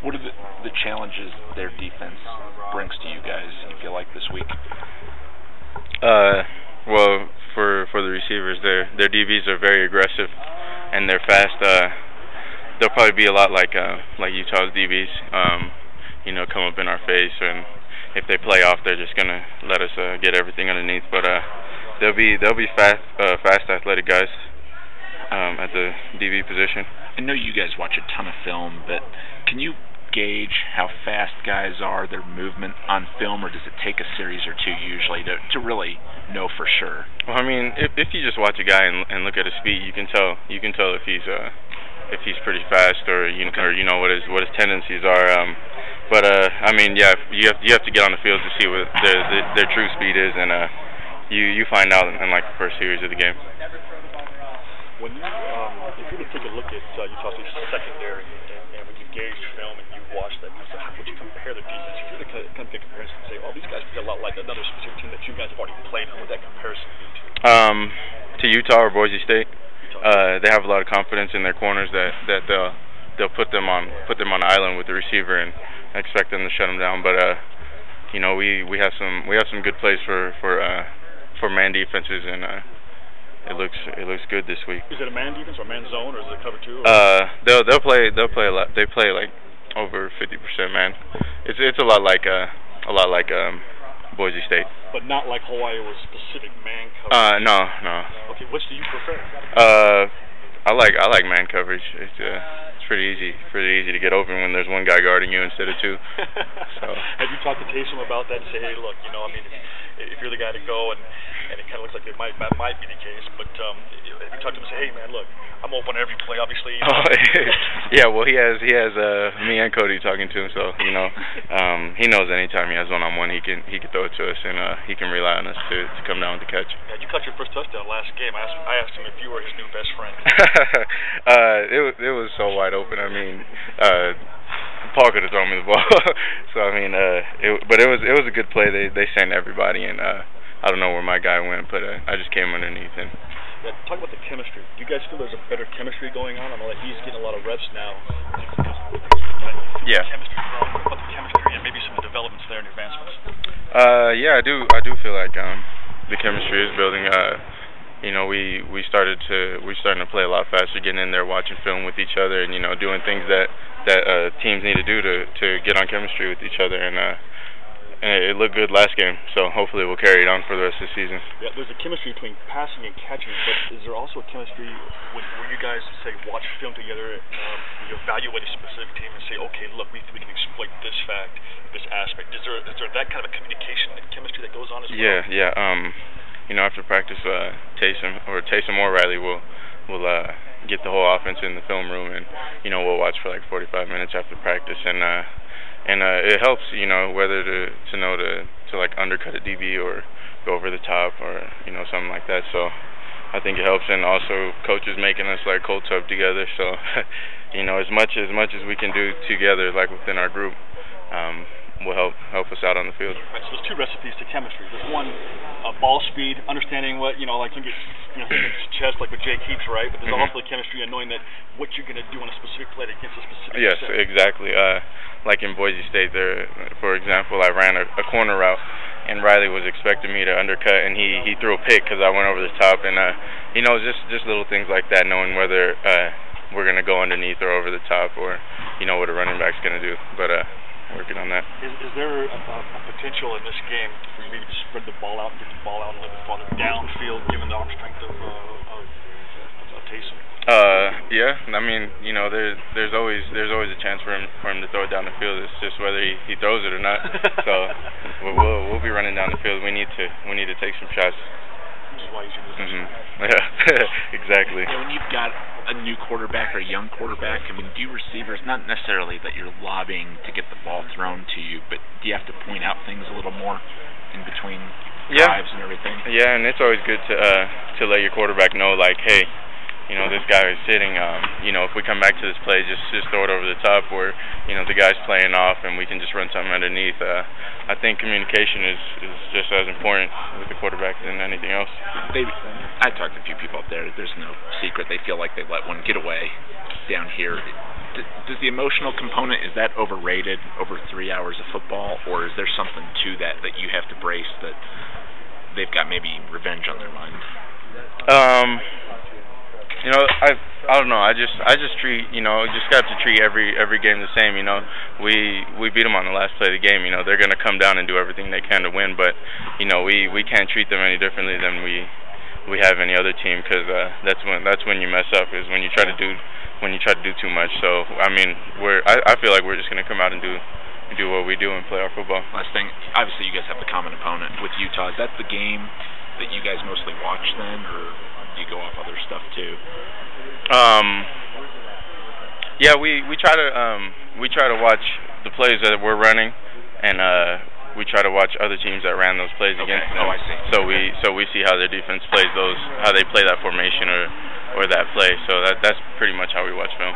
What are the challenges their defense brings to you guys, you feel like, this week? Well, for the receivers, their DBs are very aggressive and they're fast. They'll probably be a lot like Utah's DBs. Come up in our face, and if they play off, they're just gonna let us get everything underneath. But they'll be fast, athletic guys at the DB position. I know you guys watch a ton of film, but can you gauge how fast guys are, their movement on film, or does it take a series or two usually to really know for sure? Well, I mean, if you just watch a guy and look at his feet, you can tell if he's pretty fast, or what his tendencies are. But I mean, yeah, you have to get on the field to see what their true speed is, and you find out in like the first series of the game. When you, if you were to take a look at Utah's secondary, and when you gauge film and you watch that, how would you compare the defense? If you were to kind of get a comparison and say, oh, these guys play a lot like another specific team that you guys have already played, what would that comparison be to? To Utah or Boise State, they have a lot of confidence in their corners that they'll put them on the island with the receiver and expect them to shut them down. But we have some good plays for man defenses, and it looks good this week. Is it a man defense or man zone, or is it cover two? They'll play a lot. They play like over 50% man. It's a lot like Boise State. But not like Hawaii was specific man coverage. No. Okay, which do you prefer? I like man coverage. It's pretty easy to get open when there's one guy guarding you instead of two. So. Have you talked to Taysom about that and say, hey, look, if you're the guy to go, and it kind of looks like that might be the case, but have you talked to him and say, hey man, look, I'm open every play, obviously. Yeah, well he has me and Cody talking to him, so he knows anytime he has one-on-one he can throw it to us, and he can rely on us to come down with the catch. Yeah, you caught your first touchdown last game. I asked him if you were his new best friend. It was so wide open. I mean, Paul could have thrown me the ball. So I mean, but it was a good play. They sent everybody, and I don't know where my guy went, but I just came underneath him. Yeah, talk about the chemistry. Do you guys feel there's a better chemistry going on? I know that he's getting a lot of reps now. Yeah. Chemistry growing. What about the chemistry and maybe some developments there and advancements? Yeah, I do feel like the chemistry is building. We're starting to play a lot faster, getting in there, watching film with each other, and doing things that teams need to do to get on chemistry with each other, and it looked good last game, so hopefully we'll carry it on for the rest of the season. Yeah, there's a chemistry between passing and catching, but is there also a chemistry where you guys say watch film together, you evaluate a specific team and say, okay, look, we can exploit this fact, this aspect. Is there that kind of a communication and chemistry that goes on as well? Yeah. After practice, Taysom or Riley will get the whole offense in the film room, and we'll watch for like 45 minutes after practice, and it helps, whether to know to like undercut a DB or go over the top or something like that. So I think it helps, and also coaches making us like cold tub together. So as much as we can do together, like within our group, will help us out on the field. Right, so there's two recipes to chemistry. There's one, ball speed, understanding what like you get his chest, like what Jake Heaps, right? But there's also the chemistry and knowing that what you're going to do on a specific play against a specific. Yes, set. Exactly. Like in Boise State, for example, I ran a corner route, and Riley was expecting me to undercut, and he threw a pick because I went over the top, and just little things like that, knowing whether we're going to go underneath or over the top, or what a running back's going to do. But working on that. Is there a potential in this game for you maybe to spread the ball out and get the ball out a little bit farther downfield, given the arm strength of Taysom? Yeah. I mean, there's always a chance for him to throw it down the field. It's just whether he throws it or not. So we'll be running down the field. We need to take some shots. Which is why he's in this position. Yeah, exactly. When you've got a new quarterback or a young quarterback, I mean, do receivers, not necessarily that you're lobbying to get the ball thrown to you, but do you have to point out things a little more in between drives and everything? Yeah, and it's always good to let your quarterback know, like, hey, this guy is sitting, if we come back to this play, just throw it over the top, or, the guy's playing off and we can just run something underneath. I think communication is just as important with the quarterback than anything else. I talked to a few people up there. There's no secret. They feel like they let one get away down here. Does the emotional component, is that overrated over 3 hours of football, or is there something to that you have to brace, that they've got maybe revenge on their mind? You know, I don't know. I just treat, you know, just got to treat every game the same. You know, we beat them on the last play of the game. You know, they're gonna come down and do everything they can to win, but you know, we can't treat them any differently than we have any other team, because that's when you mess up, is when you try to do too much. So I mean, I feel like we're just gonna come out and do what we do and play our football. Last thing, obviously you guys have the common opponent with Utah. Is that the game that you guys mostly watch then, or do you go off other stuff too? Yeah, we try to watch the plays that we're running, and we try to watch other teams that ran those plays against them. Oh, I see. So we see how their defense plays those, how they play that formation or that play. So that's pretty much how we watch film.